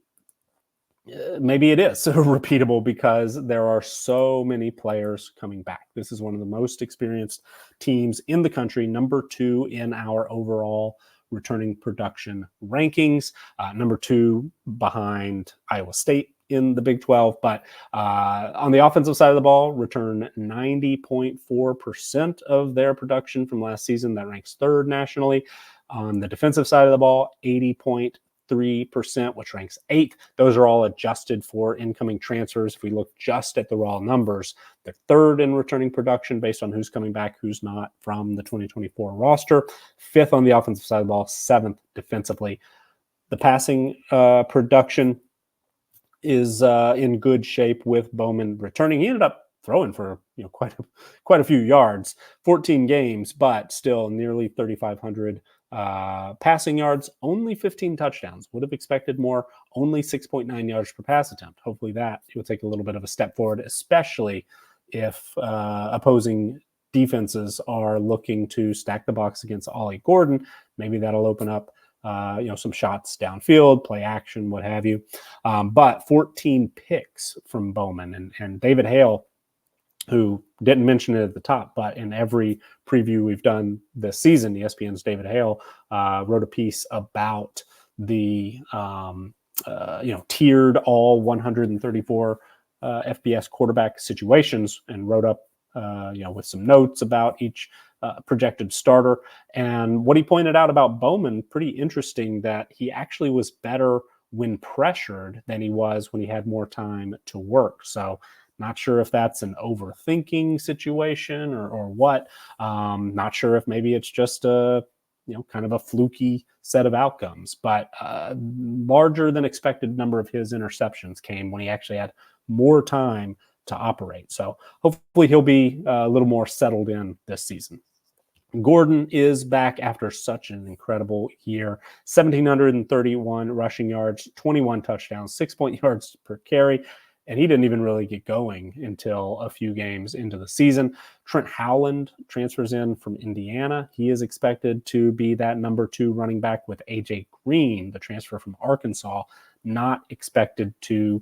maybe it is repeatable because there are so many players coming back. This is one of the most experienced teams in the country, number 2 in our overall returning production rankings, number 2 behind Iowa State in the Big 12. But on the offensive side of the ball, return 90.4% of their production from last season. That ranks 3rd nationally. On the defensive side of the ball, 80.3%, which ranks 8th. Those are all adjusted for incoming transfers. If we look just at the raw numbers, they're 3rd in returning production based on who's coming back, who's not from the 2024 roster. 5th on the offensive side of the ball, 7th defensively. The passing production is in good shape with Bowman returning. He ended up throwing for quite a few yards, 14 games, but still nearly 3,500 passing yards, only 15 touchdowns. Would have expected more, only 6.9 yards per pass attempt. Hopefully that will take a little bit of a step forward, especially if opposing defenses are looking to stack the box against Ollie Gordon. Maybe that'll open up some shots downfield, play action, what have you. But 14 picks from Bowman and David Hale, who didn't mention it at the top, but in every preview we've done this season, ESPN's David Hale wrote a piece about the tiered all 134 FBS quarterback situations, and wrote up with some notes about each projected starter. And what he pointed out about Bowman, pretty interesting, that he actually was better when pressured than he was when he had more time to work. So not sure if that's an overthinking situation or what. Not sure if maybe it's just a kind of a fluky set of outcomes. But larger than expected number of his interceptions came when he actually had more time to operate. So hopefully he'll be a little more settled in this season. Gordon is back after such an incredible year. 1,731 rushing yards, 21 touchdowns, 6 yards per carry. And he didn't even really get going until a few games into the season. Trent Howland transfers in from Indiana. He is expected to be that number 2 running back, with A.J. Green, the transfer from Arkansas, not expected to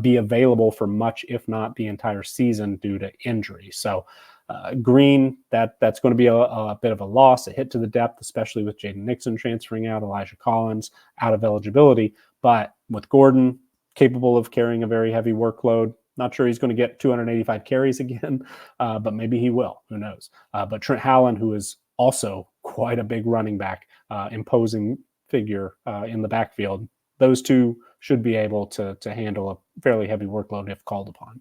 be available for much, if not the entire season, due to injury. So Green, that's going to be a bit of a loss, a hit to the depth, especially with Jaden Nixon transferring out, Elijah Collins out of eligibility. But with Gordon capable of carrying a very heavy workload, not sure he's going to get 285 carries again, but maybe he will. Who knows? But Trent Howland, who is also quite a big running back, imposing figure in the backfield, those two should be able to handle a fairly heavy workload if called upon.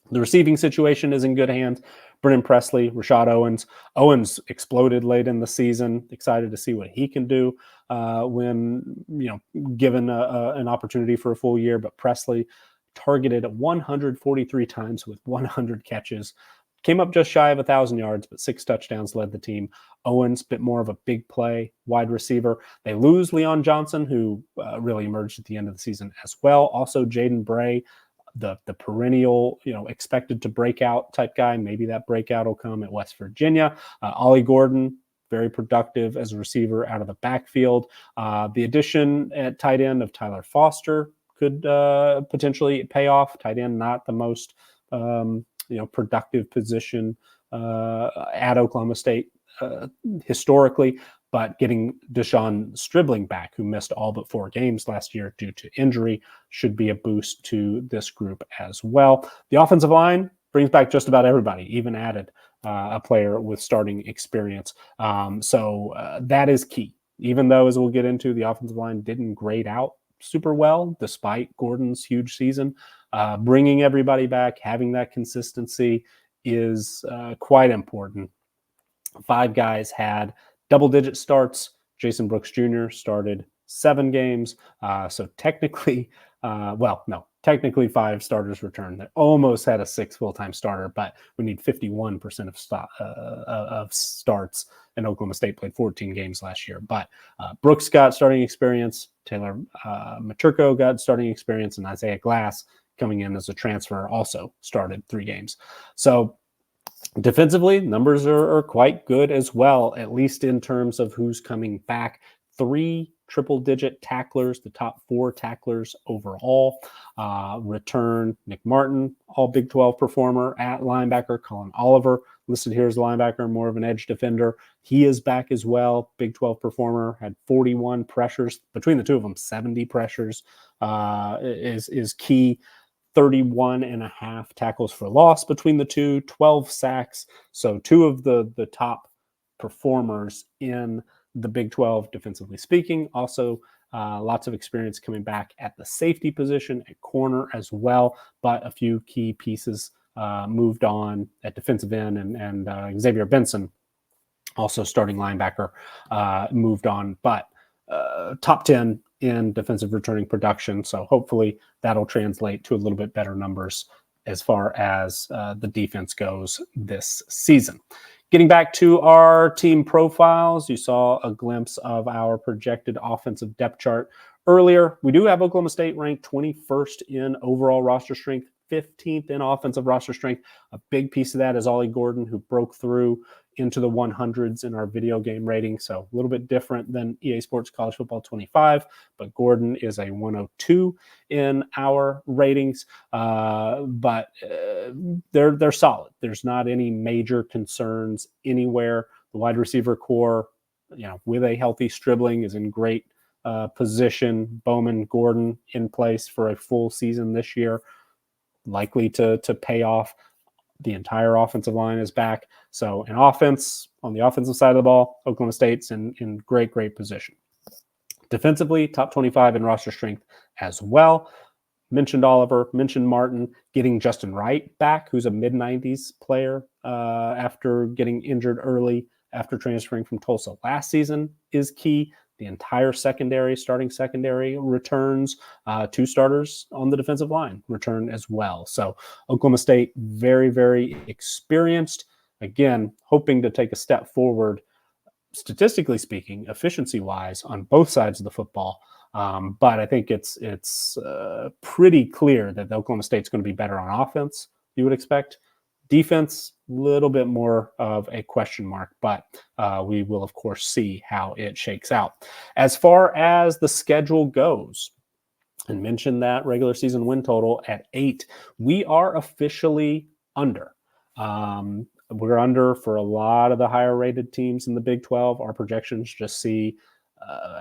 The receiving situation is in good hands. Brennan Presley, Rashad Owens. Owens exploded late in the season. Excited to see what he can do when given an opportunity for a full year. But Presley targeted 143 times with 100 catches. Came up just shy of 1,000 yards, but 6 touchdowns led the team. Owens, bit more of a big play wide receiver. They lose Leon Johnson, who really emerged at the end of the season as well. Also, Jaden Bray, the perennial, expected to break out type guy. Maybe that breakout will come at West Virginia. Ollie Gordon, very productive as a receiver out of the backfield. The addition at tight end of Tyler Foster could potentially pay off. Tight end, not the most productive position at Oklahoma State historically, but getting Deshaun Stribling back, who missed all but 4 games last year due to injury, should be a boost to this group as well. The offensive line brings back just about everybody, even added a player with starting experience. So that is key. Even though, as we'll get into, the offensive line didn't grade out super well, despite Gordon's huge season, bringing everybody back, having that consistency is quite important. 5 guys had double-digit starts. Jason Brooks Jr. started 7 games. So technically, technically 5 starters returned. They almost had a 6th full-time starter, but we need 51% of starts, and Oklahoma State played 14 games last year. But Brooks got starting experience. Taylor Maturko got starting experience, and Isaiah Glass, coming in as a transfer, also started 3 games. So defensively, numbers are quite good as well, at least in terms of who's coming back. 3 triple-digit tacklers, the top 4 tacklers overall. Return Nick Martin, all Big 12 performer at linebacker. Collin Oliver, listed here as a linebacker, more of an edge defender. He is back as well. Big 12 performer, had 41 pressures. Between the two of them, 70 pressures is key. 31.5 tackles for loss between the two, 12 sacks. So 2 of the top performers in the Big 12, defensively speaking. Also, lots of experience coming back at the safety position, at corner as well, but a few key pieces moved on at defensive end, and Xavier Benson, also starting linebacker, moved on, but top 10 in defensive returning production. So hopefully that'll translate to a little bit better numbers as far as the defense goes this season. Getting back to our team profiles, you saw a glimpse of our projected offensive depth chart earlier. We do have Oklahoma State ranked 21st in overall roster strength, 15th in offensive roster strength. A big piece of that is Ollie Gordon, who broke through into the 100s in our video game rating. So a little bit different than EA Sports College Football 25, but Gordon is a 102 in our ratings. But they're solid. There's not any major concerns anywhere. The wide receiver core, with a healthy Stribling, is in great position. Bowman, Gordon in place for a full season this year, likely to pay off. The entire offensive line is back. So on the offensive side of the ball, Oklahoma State's in great position. Defensively, top 25 in roster strength as well. Mentioned Oliver, mentioned Martin. Getting Justin Wright back, who's a mid-90s player after getting injured early after transferring from Tulsa last season, is key. The entire starting secondary returns. 2 starters on the defensive line return as well. So Oklahoma State, very experienced. Again, hoping to take a step forward, statistically speaking, efficiency-wise, on both sides of the football. But I think it's pretty clear that Oklahoma State's going to be better on offense, you would expect. Defense, a little bit more of a question mark, but we will, of course, see how it shakes out. As far as the schedule goes, and mentioned that regular season win total at 8, we are officially under. We're under for a lot of the higher rated teams in the Big 12. Our projections just see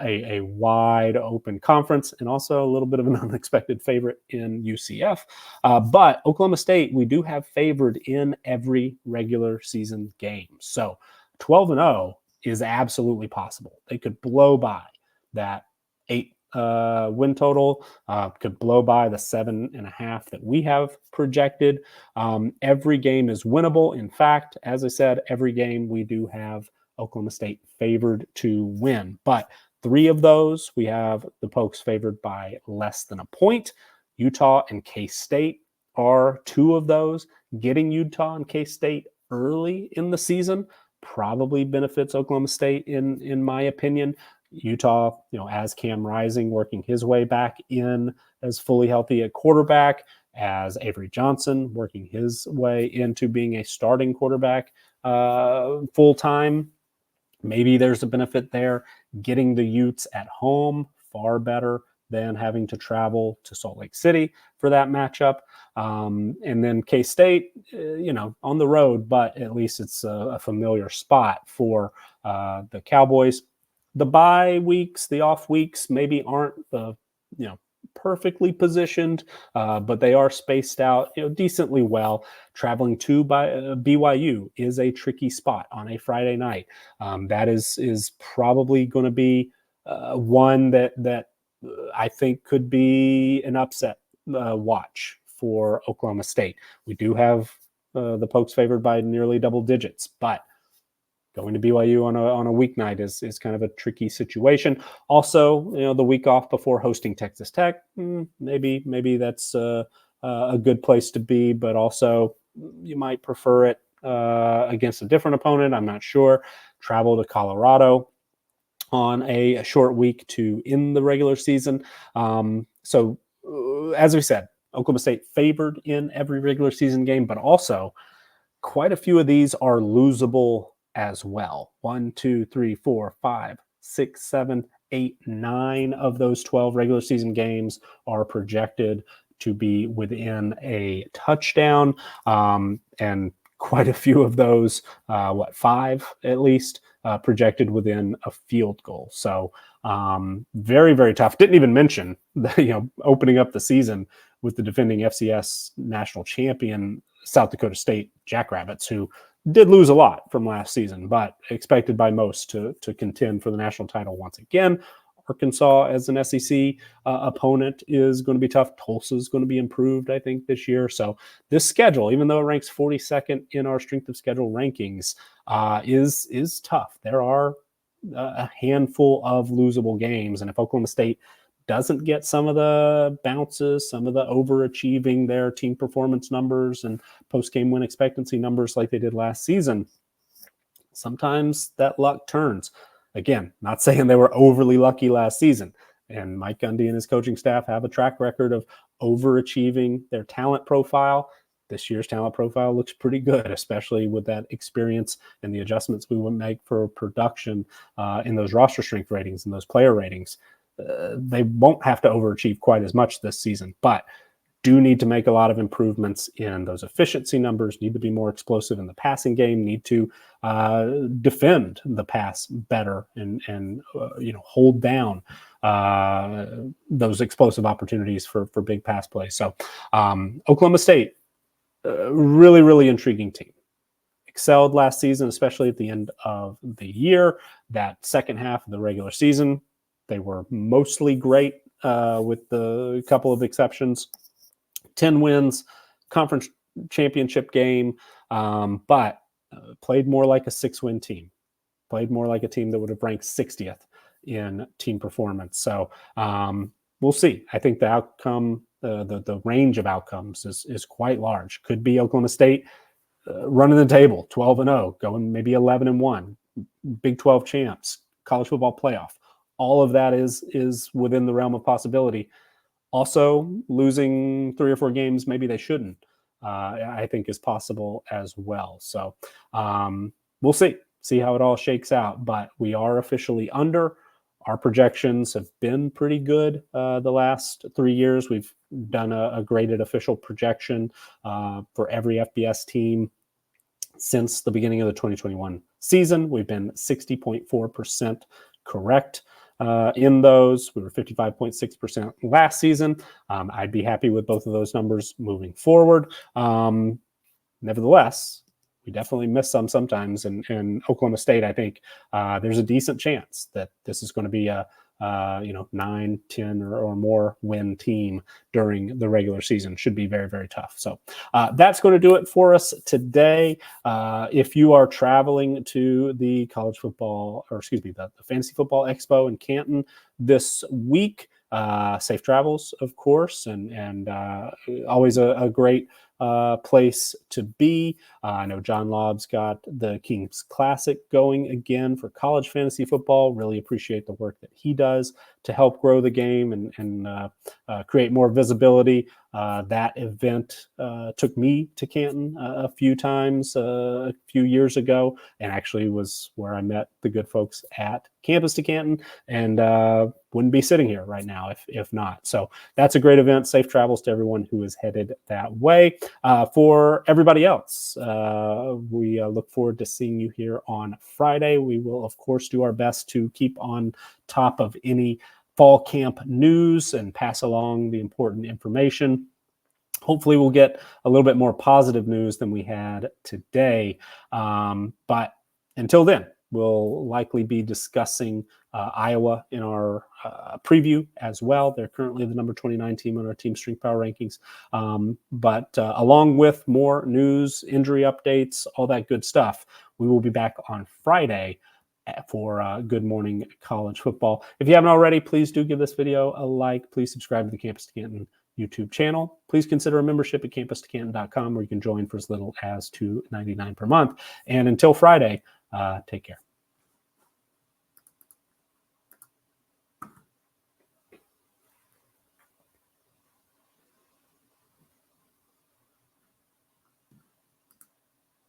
a wide open conference, and also a little bit of an unexpected favorite in UCF. But Oklahoma State, we do have favored in every regular season game. So 12-0 is absolutely possible. They could blow by that 8 win total, could blow by the 7.5 that we have projected. Every game is winnable. In fact, as I said, every game we do have Oklahoma State favored to win. But 3 of those, we have the Pokes favored by less than a point. Utah and K-State are 2 of those. Getting Utah and K-State early in the season probably benefits Oklahoma State, in my opinion. Utah, as Cam Rising working his way back in as fully healthy at quarterback, as Avery Johnson working his way into being a starting quarterback full-time. Maybe there's a benefit there. Getting the Utes at home, far better than having to travel to Salt Lake City for that matchup. And then K-State, on the road, but at least it's a familiar spot for the Cowboys. The bye weeks, the off weeks, maybe aren't the, perfectly positioned, but they are spaced out, decently well. Traveling to BYU is a tricky spot on a Friday night. That is probably going to be one that I think could be an upset watch for Oklahoma State. We do have the Pokes favored by nearly double digits, but going to BYU on a weeknight is kind of a tricky situation. Also, the week off before hosting Texas Tech, maybe that's a good place to be, but also you might prefer it against a different opponent. I'm not sure. Travel to Colorado on a short week to end the regular season. So as we said, Oklahoma State favored in every regular season game, but also quite a few of these are losable as well. 1, 2, 3, 4, 5, 6, 7, 8, 9 of those 12 regular season games are projected to be within a touchdown. And quite a few of those, 5 at least, projected within a field goal. So very, very tough. Didn't even mention the, opening up the season with the defending FCS national champion South Dakota State Jackrabbits, who did lose a lot from last season, but expected by most to contend for the national title once again. Arkansas as an SEC opponent is going to be tough. Tulsa is going to be improved, I think, this year. So this schedule, even though it ranks 42nd in our strength of schedule rankings, is tough. There are a handful of losable games, and if Oklahoma State doesn't get some of the bounces, some of the overachieving their team performance numbers and post-game win expectancy numbers like they did last season, sometimes that luck turns. Again, not saying they were overly lucky last season. And Mike Gundy and his coaching staff have a track record of overachieving their talent profile. This year's talent profile looks pretty good, especially with that experience and the adjustments we would make for production in those roster strength ratings and those player ratings. They won't have to overachieve quite as much this season, but do need to make a lot of improvements in those efficiency numbers, need to be more explosive in the passing game, need to defend the pass better and hold down those explosive opportunities for big pass plays. So Oklahoma State, really, really intriguing team. Excelled last season, especially at the end of the year. That second half of the regular season, they were mostly great with the couple of exceptions. 10 wins, conference championship game, but played more like a 6-win team. Played more like a team that would have ranked 60th in team performance. So we'll see. I think the outcome, the range of outcomes is quite large. Could be Oklahoma State running the table, 12-0, going maybe 11-1, Big 12 champs, college football playoff. All of that is within the realm of possibility. Also, losing 3 or 4 games maybe they shouldn't, I think is possible as well. So we'll see how it all shakes out. But we are officially under. Our projections have been pretty good the last 3 years. We've done a graded official projection for every FBS team since the beginning of the 2021 season. We've been 60.4% correct. In those, we were 55.6% last season. I'd be happy with both of those numbers moving forward. Nevertheless, we definitely miss sometimes. And Oklahoma State, I think there's a decent chance that this is going to be a 9, 10 or more win team during the regular season. Should be very, very tough. So that's going to do it for us today. If you are traveling to the college football, the Fantasy Football Expo in Canton this week, safe travels, of course, and always a great place to be. I know John Lobb's got the King's Classic going again for college fantasy football. Really appreciate the work that he does to help grow the game and create more visibility. That event took me to Canton a few times a few years ago, and actually was where I met the good folks at Campus to Canton, and wouldn't be sitting here right now if not. So that's a great event. Safe travels to everyone who is headed that way. For everybody else, we look forward to seeing you here on Friday. We will, of course, do our best to keep on top of any fall camp news and pass along the important information. Hopefully we'll get a little bit more positive news than we had today. But until then, we'll likely be discussing Iowa in our preview as well. They're currently the number 29 team on our team strength power rankings. But along with more news, injury updates, all that good stuff, we will be back on Friday for Good Morning College Football. If you haven't already, please do give this video a like. Please subscribe to the Campus to Canton YouTube channel. Please consider a membership at campustocanton.com, where you can join for as little as $2.99 per month. And until Friday, take care.